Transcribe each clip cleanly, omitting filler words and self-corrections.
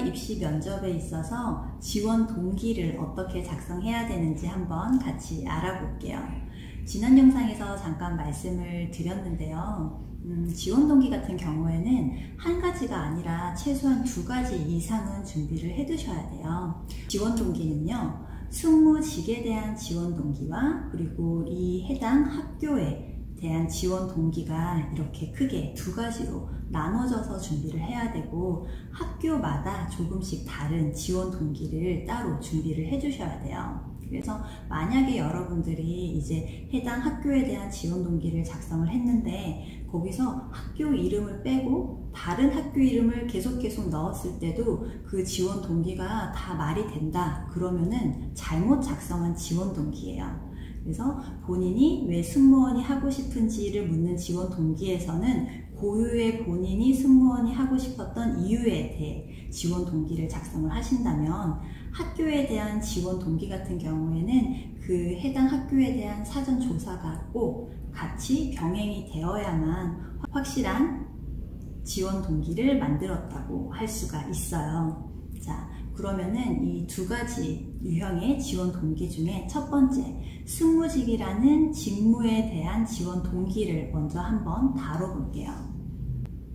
입시 면접에 있어서 지원 동기를 어떻게 작성해야 되는지 한번 같이 알아볼게요. 지난 영상에서 잠깐 말씀을 드렸는데요. 지원 동기 같은 경우에는 한 가지가 아니라 최소한 2가지 이상은 준비를 해 두셔야 돼요. 지원 동기는요, 승무직에 대한 지원 동기와 그리고 이 해당 학교에 대한 지원 동기가 이렇게 크게 2가지로 나눠져서 준비를 해야 되고, 학교마다 조금씩 다른 지원 동기를 따로 준비를 해 주셔야 돼요. 그래서 만약에 여러분들이 이제 해당 학교에 대한 지원 동기를 작성을 했는데 거기서 학교 이름을 빼고 다른 학교 이름을 계속 넣었을 때도 그 지원 동기가 다 말이 된다, 그러면은 잘못 작성한 지원 동기예요. 그래서 본인이 왜 승무원이 하고 싶은지를 묻는 지원 동기에서는 고유의 본인이 승무원이 하고 싶었던 이유에 대해 지원 동기를 작성을 하신다면, 학교에 대한 지원 동기 같은 경우에는 그 해당 학교에 대한 사전 조사가 꼭 같이 병행이 되어야만 확실한 지원 동기를 만들었다고 할 수가 있어요. 자, 그러면은 이 2가지 유형의 지원 동기 중에 첫 번째, 승무직이라는 직무에 대한 지원 동기를 먼저 한번 다뤄볼게요.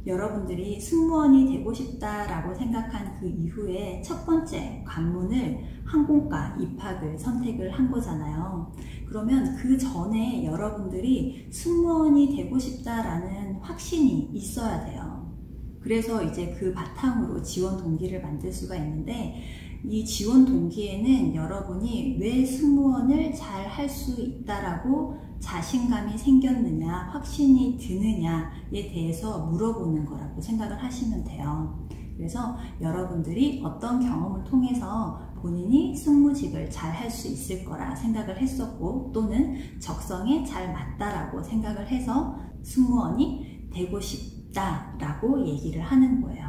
여러분들이 승무원이 되고 싶다라고 생각한 그 이후에 첫 번째 관문을 항공과 입학을 선택을 한 거잖아요. 그러면 그 전에 여러분들이 승무원이 되고 싶다라는 확신이 있어야 돼요. 그래서 이제 그 바탕으로 지원 동기를 만들 수가 있는데, 이 지원 동기에는 여러분이 왜 승무원을 잘 할 수 있다라고 자신감이 생겼느냐, 확신이 드느냐에 대해서 물어보는 거라고 생각을 하시면 돼요. 그래서 여러분들이 어떤 경험을 통해서 본인이 승무직을 잘 할 수 있을 거라 생각을 했었고, 또는 적성에 잘 맞다라고 생각을 해서 승무원이 되고 싶다라고 얘기를 하는 거예요.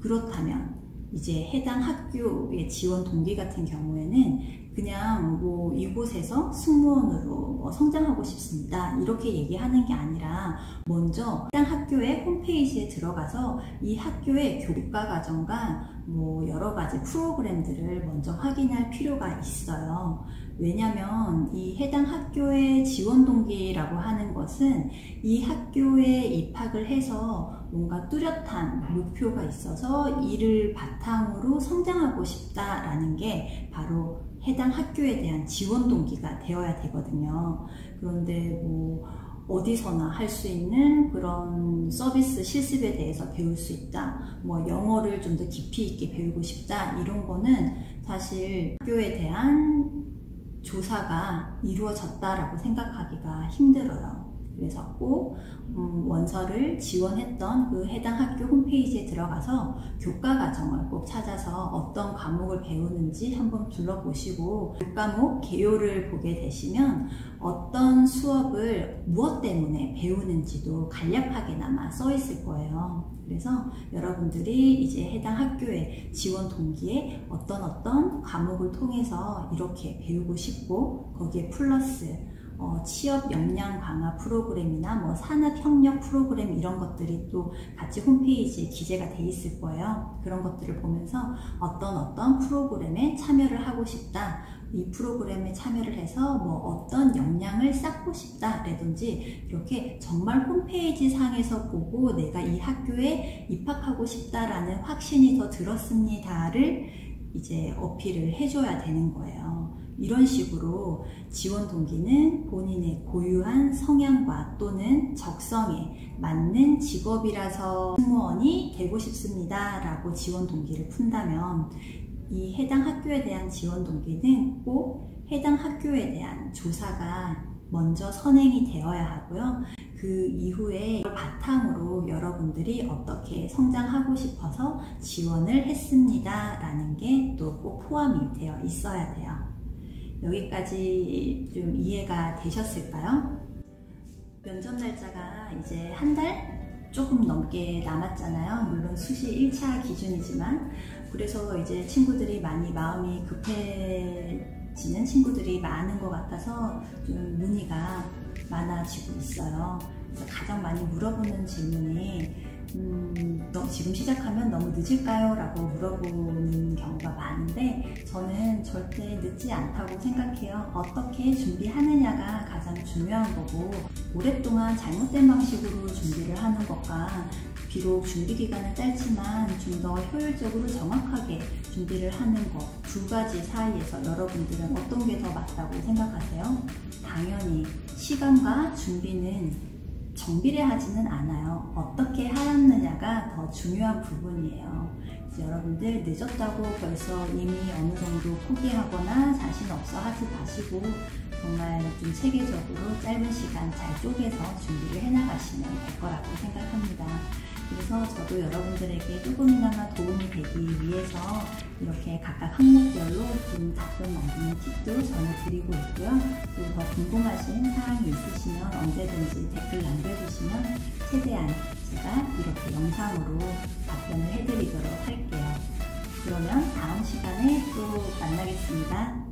그렇다면 이제 해당 학교의 지원 동기 같은 경우에는 그냥 뭐 이곳에서 승무원으로 성장하고 싶습니다, 이렇게 얘기하는 게 아니라 먼저 해당 학교의 홈페이지에 들어가서 이 학교의 교과과정과 뭐 여러 가지 프로그램들을 먼저 확인할 필요가 있어요. 왜냐면 이 해당 학교의 지원 동기라고 하는 것은 이 학교에 입학을 해서 뭔가 뚜렷한 목표가 있어서 이를 바탕으로 성장하고 싶다라는 게 바로 해당 학교에 대한 지원 동기가 되어야 되거든요. 그런데 뭐 어디서나 할 수 있는 그런 서비스 실습에 대해서 배울 수 있다, 뭐 영어를 좀 더 깊이 있게 배우고 싶다, 이런 거는 사실 학교에 대한 조사가 이루어졌다라고 생각하기가 힘들어요. 그래서 꼭 원서를 지원했던 그 해당 학교 홈페이지에 들어가서 교과 과정을 꼭 찾아서 어떤 과목을 배우는지 한번 둘러보시고, 교과목 개요를 보게 되시면 어떤 수업을 무엇 때문에 배우는지도 간략하게나마 써 있을 거예요. 그래서 여러분들이 이제 해당 학교의 지원 동기에 어떤 과목을 통해서 이렇게 배우고 싶고, 거기에 플러스 취업 역량 강화 프로그램이나 뭐 산업협력 프로그램, 이런 것들이 또 같이 홈페이지에 기재가 돼 있을 거예요. 그런 것들을 보면서 어떤 프로그램에 참여를 하고 싶다, 이 프로그램에 참여를 해서 뭐 어떤 역량을 쌓고 싶다라든지, 이렇게 정말 홈페이지 상에서 보고 내가 이 학교에 입학하고 싶다라는 확신이 더 들었습니다를 이제 어필을 해줘야 되는 거예요. 이런 식으로 지원 동기는 본인의 고유한 성향과 또는 적성에 맞는 직업이라서 승무원이 되고 싶습니다 라고 지원 동기를 푼다면, 이 해당 학교에 대한 지원 동기는 꼭 해당 학교에 대한 조사가 먼저 선행이 되어야 하고요. 그 이후에 바탕으로 여러분들이 어떻게 성장하고 싶어서 지원을 했습니다 라는 게 또 꼭 포함이 되어 있어야 돼요. 여기까지 좀 이해가 되셨을까요? 면접 날짜가 이제 한 달 조금 넘게 남았잖아요. 물론 수시 1차 기준이지만. 그래서 이제 친구들이 많이 마음이 급해지는 친구들이 많은 것 같아서 좀 문의가 많아지고 있어요. 그래서 가장 많이 물어보는 질문이 지금 시작하면 너무 늦을까요? 라고 물어보는 경우가 많은데 저는 절대 늦지 않다고 생각해요. 어떻게 준비하느냐가 가장 중요한 거고, 오랫동안 잘못된 방식으로 준비를 하는 것과 비록 준비 기간은 짧지만 좀 더 효율적으로 정확하게 준비를 하는 것, 두 가지 사이에서 여러분들은 어떤 게 더 맞다고 생각하세요? 당연히 시간과 준비는 정비례하지는 않아요. 어떻게 하였느냐가 더 중요한 부분이에요. 여러분들 늦었다고 벌써 이미 어느 정도 포기하거나 자신 없어 하지 마시고 정말 좀 체계적으로 짧은 시간 잘 쪼개서 준비를 해나가시면 될 거라고 생각합니다. 그래서 저도 여러분들에게 조금이나마 도움이 되기 위해서 이렇게 각각 항목별로 좀 답변 남기는 팁도 전해드리고 있고요. 또 더 궁금하신 사항이 있으시면 언제든지 댓글 남겨주시면 최대한 제가 이렇게 영상으로 답변을 해드리도록 할게요. 그러면 다음 시간에 또 만나겠습니다.